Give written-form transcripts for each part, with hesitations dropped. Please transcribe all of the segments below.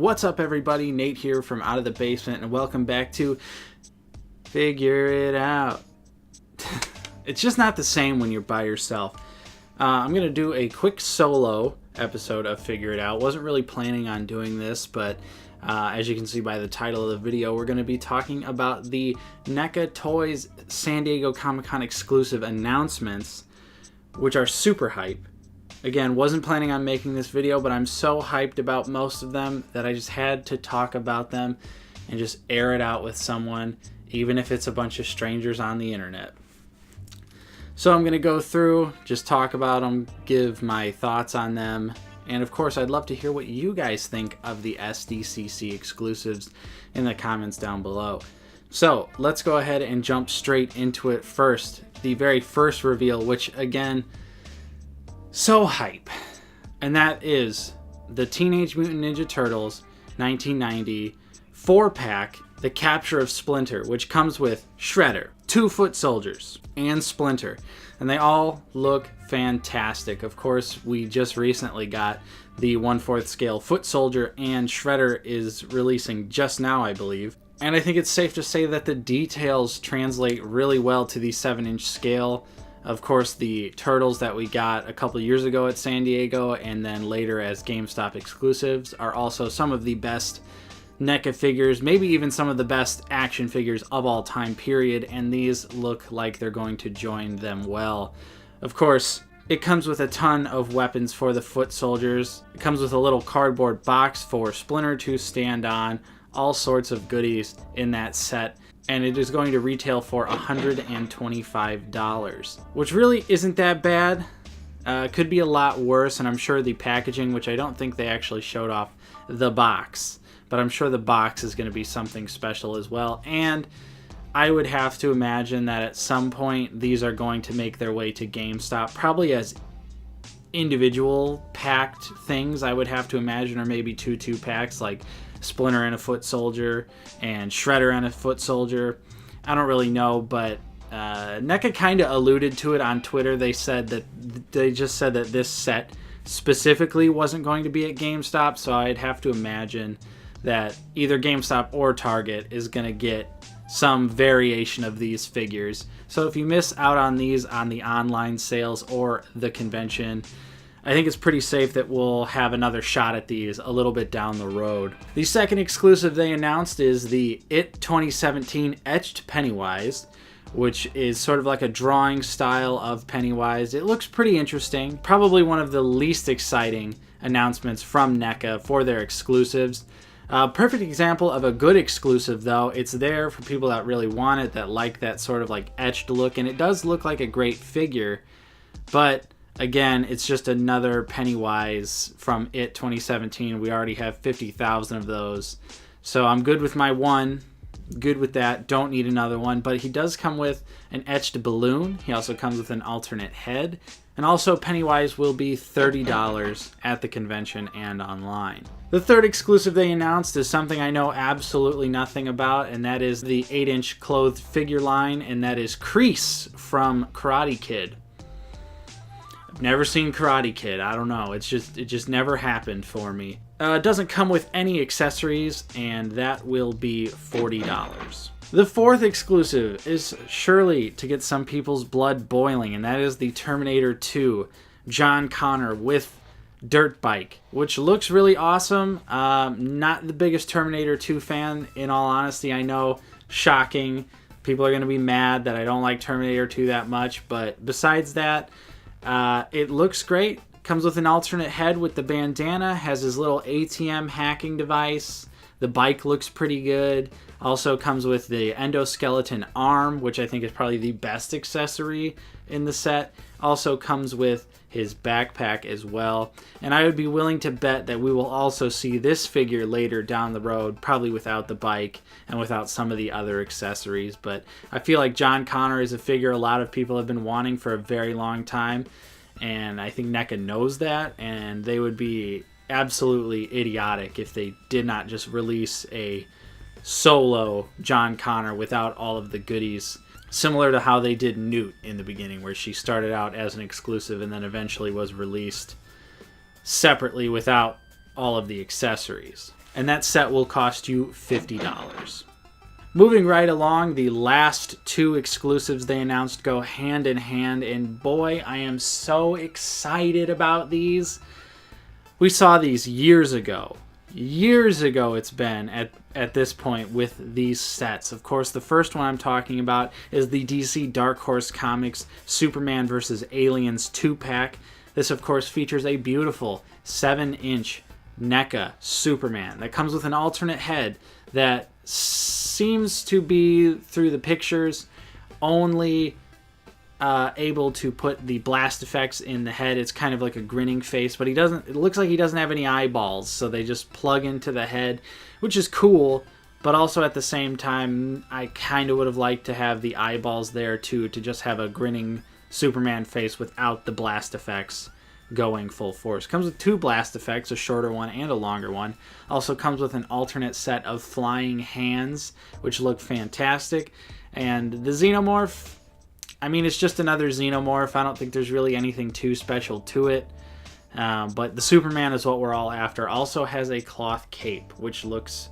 What's up, everybody? Nate here from Out of the Basement, and welcome back to Figure It Out. It's just not the same when you're by yourself. I'm going to do a quick solo episode of Figure It Out. Wasn't really planning on doing this, but as you can see by the title of the video, we're going to be talking about the NECA Toys San Diego Comic-Con exclusive announcements, which are super hype. Again, wasn't planning on making this video, but I'm so hyped about most of them that I just had to talk about them and just air it out with someone, even if it's a bunch of strangers on the internet. So I'm going to go through, just talk about them, give my thoughts on them, and of course I'd love to hear what you guys think of the SDCC exclusives in the comments down below. So let's go ahead and jump straight into it first. The very first reveal, which again, so hype, and that is the Teenage Mutant Ninja Turtles 1990 4-pack, The Capture of Splinter, which comes with Shredder, 2 Foot Soldiers, and Splinter, and they all look fantastic. Of course, we just recently got the 1/4 scale Foot Soldier, and Shredder is releasing just now, I believe. And I think it's safe to say that the details translate really well to the 7-inch scale. Of course, the Turtles that we got a couple years ago at San Diego and then later as GameStop exclusives are also some of the best NECA figures, maybe even some of the best action figures of all time, period, and these look like they're going to join them well. Of course, it comes with a ton of weapons for the Foot Soldiers. It comes with a little cardboard box for Splinter to stand on, all sorts of goodies in that set. And it is going to retail for $125, which really isn't that bad. Could be a lot worse, and I'm sure the packaging, which I don't think they actually showed off the box, but I'm sure the box is going to be something special as well. And I would have to imagine that at some point these are going to make their way to GameStop, probably as individual packed things, I would have to imagine, or maybe two packs, like Splinter and a Foot Soldier and Shredder and a Foot Soldier. I don't really know, but NECA kind of alluded to it on Twitter. They just said that this set specifically wasn't going to be at GameStop, so I'd have to imagine that either GameStop or Target is going to get some variation of these figures. So if you miss out on these on the online sales or the convention, I think it's pretty safe that we'll have another shot at these a little bit down the road. The second exclusive they announced is the It 2017 Etched Pennywise, which is sort of like a drawing style of Pennywise. It looks pretty interesting. Probably one of the least exciting announcements from NECA for their exclusives. Perfect example of a good exclusive, though. It's there for people that really want it, that like that sort of like etched look, and it does look like a great figure, but again, it's just another Pennywise from It 2017. We already have 50,000 of those. So I'm good with my one. Good with that. Don't need another one. But he does come with an etched balloon. He also comes with an alternate head. And also, Pennywise will be $30 at the convention and online. The third exclusive they announced is something I know absolutely nothing about, and that is the 8-inch clothed figure line, and that is Kreese from Karate Kid. Never seen Karate Kid. I don't know. It just never happened for me. It doesn't come with any accessories, and that will be $40. The fourth exclusive is surely to get some people's blood boiling, and that is the Terminator 2 John Connor with dirt bike, which looks really awesome. Not the biggest Terminator 2 fan, in all honesty. I know, shocking. People are going to be mad that I don't like Terminator 2 that much, but besides that, it looks great. Comes with an alternate head with the bandana, has his little ATM hacking device. The bike looks pretty good. Also comes with the endoskeleton arm, which I think is probably the best accessory in the set. Also comes with his backpack as well. And I would be willing to bet that we will also see this figure later down the road, probably without the bike and without some of the other accessories. But I feel like John Connor is a figure a lot of people have been wanting for a very long time. And I think NECA knows that, and they would be absolutely idiotic if they did not just release a solo John Connor without all of the goodies, similar to how they did Newt in the beginning, where she started out as an exclusive and then eventually was released separately without all of the accessories. and that set will cost you $50. Moving right along, the last two exclusives they announced go hand in hand, and boy, I am so excited about these. We saw these years ago. Years ago it's been at this point with these sets. Of course, the first one I'm talking about is the DC Dark Horse Comics Superman vs. Aliens 2-pack. This, of course, features a beautiful 7-inch NECA Superman that comes with an alternate head that seems to be, through the pictures, only able to put the blast effects in the head. It's kind of like a grinning face, but it looks like he doesn't have any eyeballs, so they just plug into the head, which is cool, but also at the same time, I kind of would have liked to have the eyeballs there too, to just have a grinning Superman face without the blast effects going full force. Comes with two blast effects, a shorter one and a longer one. Also comes with an alternate set of flying hands, which look fantastic. And the Xenomorph, I mean, it's just another Xenomorph. I don't think there's really anything too special to it. But the Superman is what we're all after. Also has a cloth cape, which looks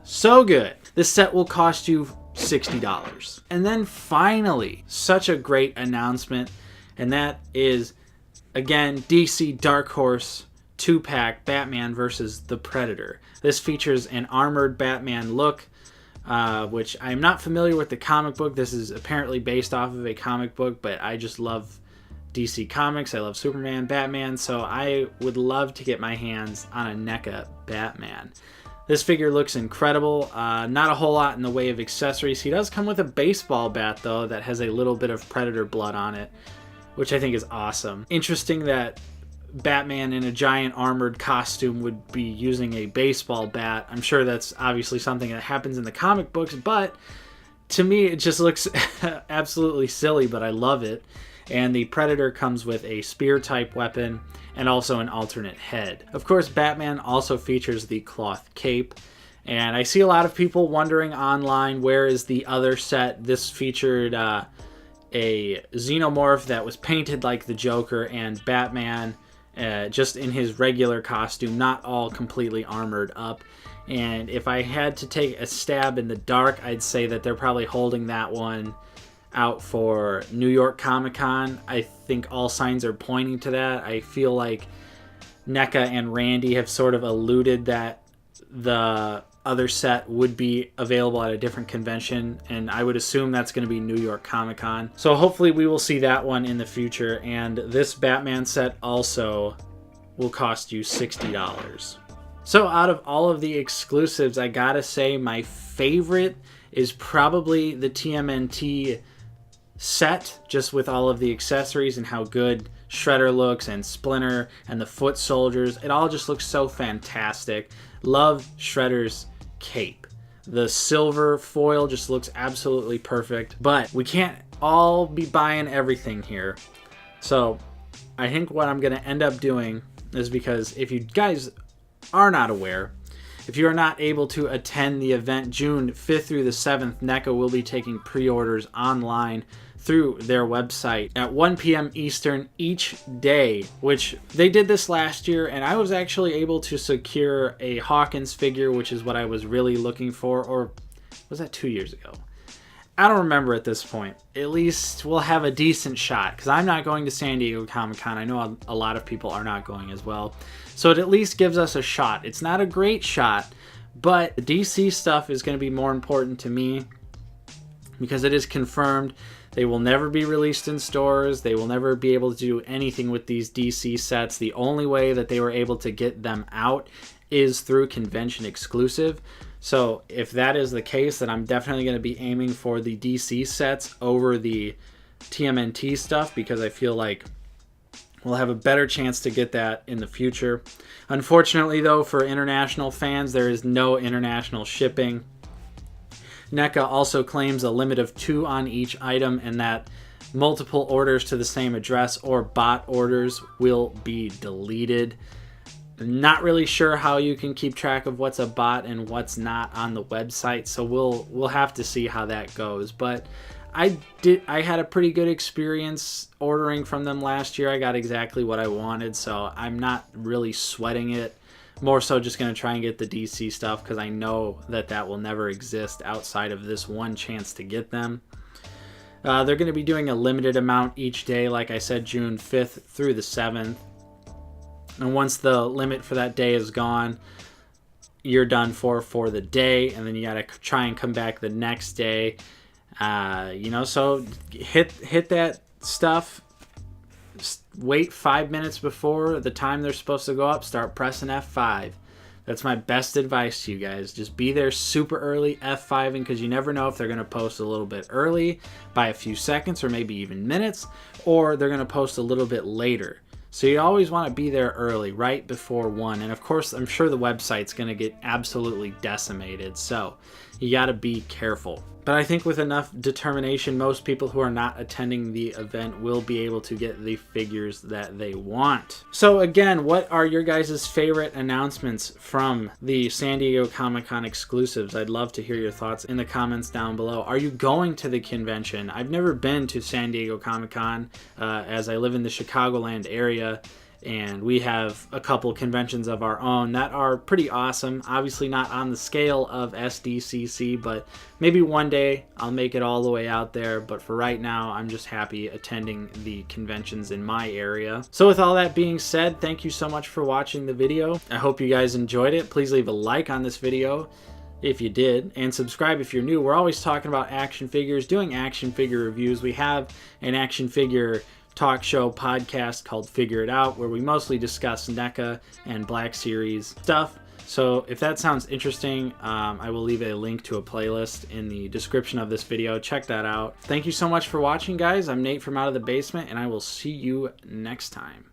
so good. This set will cost you $60. And then finally, such a great announcement, and that is, again, DC Dark Horse 2-pack Batman versus the Predator. This features an armored Batman look, which I'm not familiar with the comic book. This is apparently based off of a comic book, but I just love DC Comics. I love Superman, Batman, so I would love to get my hands on a NECA Batman. This figure looks incredible. Not a whole lot in the way of accessories. He does come with a baseball bat, though, that has a little bit of Predator blood on it, which I think is awesome. Interesting that Batman in a giant armored costume would be using a baseball bat. I'm sure that's obviously something that happens in the comic books, but to me it just looks absolutely silly, but I love it. And the Predator comes with a spear type weapon and also an alternate head. Of course, Batman also features the cloth cape, and I see a lot of people wondering online, where is the other set? This featured a Xenomorph that was painted like the Joker, and Batman just in his regular costume, not all completely armored up. And if I had to take a stab in the dark, I'd say that they're probably holding that one out for New York Comic Con. I think all signs are pointing to that. I feel like NECA and Randy have sort of alluded that the other set would be available at a different convention, and I would assume that's going to be New York Comic Con. So hopefully we will see that one in the future, and this Batman set also will cost you $60. So out of all of the exclusives, I gotta say my favorite is probably the TMNT set, just with all of the accessories and how good Shredder looks, and Splinter and the foot soldiers. It all just looks so fantastic. Love Shredder's cape. The silver foil just looks absolutely perfect, but we can't all be buying everything here. So I think what I'm going to end up doing is, because if you guys are not aware, if you are not able to attend the event June 5th through the 7th, NECA will be taking pre-orders online through their website at 1 p.m. Eastern each day, which they did this last year, and I was actually able to secure a Hawkins figure, which is what I was really looking for. Or was that 2 years ago? I don't remember at this point. At least we'll have a decent shot, because I'm not going to San Diego Comic-Con. I know a lot of people are not going as well. So it at least gives us a shot. It's not a great shot, but the DC stuff is going to be more important to me, because it is confirmed they will never be released in stores. They will never be able to do anything with these DC sets. The only way that they were able to get them out is through convention exclusive. So if that is the case, then I'm definitely going to be aiming for the DC sets over the TMNT stuff, because I feel like we'll have a better chance to get that in the future. Unfortunately, though, for international fans, there is no international shipping. NECA also claims a limit of 2 on each item, and that multiple orders to the same address or bot orders will be deleted. Not really sure how you can keep track of what's a bot and what's not on the website, so we'll have to see how that goes. But I had a pretty good experience ordering from them last year. I got exactly what I wanted, so I'm not really sweating it. more so just going to try and get the DC stuff because I know that that will never exist outside of this one chance to get them. They're going to be doing a limited amount each day, like I said, June 5th through the 7th. And once the limit for that day is gone, you're done for the day, and then you got to try and come back the next day. You know, so hit that stuff. Wait 5 minutes before the time they're supposed to go up. Start pressing F5. That's my best advice to you guys. Just be there super early, F5ing, because you never know if they're going to post a little bit early by a few seconds or maybe even minutes, or they're going to post a little bit later. So you always want to be there early, right before 1. And of course, I'm sure the website's going to get absolutely decimated, so you got to be careful. But I think with enough determination, most people who are not attending the event will be able to get the figures that they want. So again, what are your guys' favorite announcements from the San Diego Comic-Con exclusives? I'd love to hear your thoughts in the comments down below. Are you going to the convention? I've never been to San Diego Comic-Con as I live in the Chicagoland area. And we have a couple conventions of our own that are pretty awesome. Obviously not on the scale of SDCC, but maybe one day I'll make it all the way out there. But for right now, I'm just happy attending the conventions in my area. So with all that being said, thank you so much for watching the video. I hope you guys enjoyed it. Please leave a like on this video if you did, and subscribe if you're new. We're always talking about action figures, doing action figure reviews. We have an action figure talk show podcast called Figure It Out, where we mostly discuss NECA and Black Series stuff. So if that sounds interesting, I will leave a link to a playlist in the description of this video. Check that out. Thank you so much for watching, guys. I'm Nate from Out of the Basement, and I will see you next time.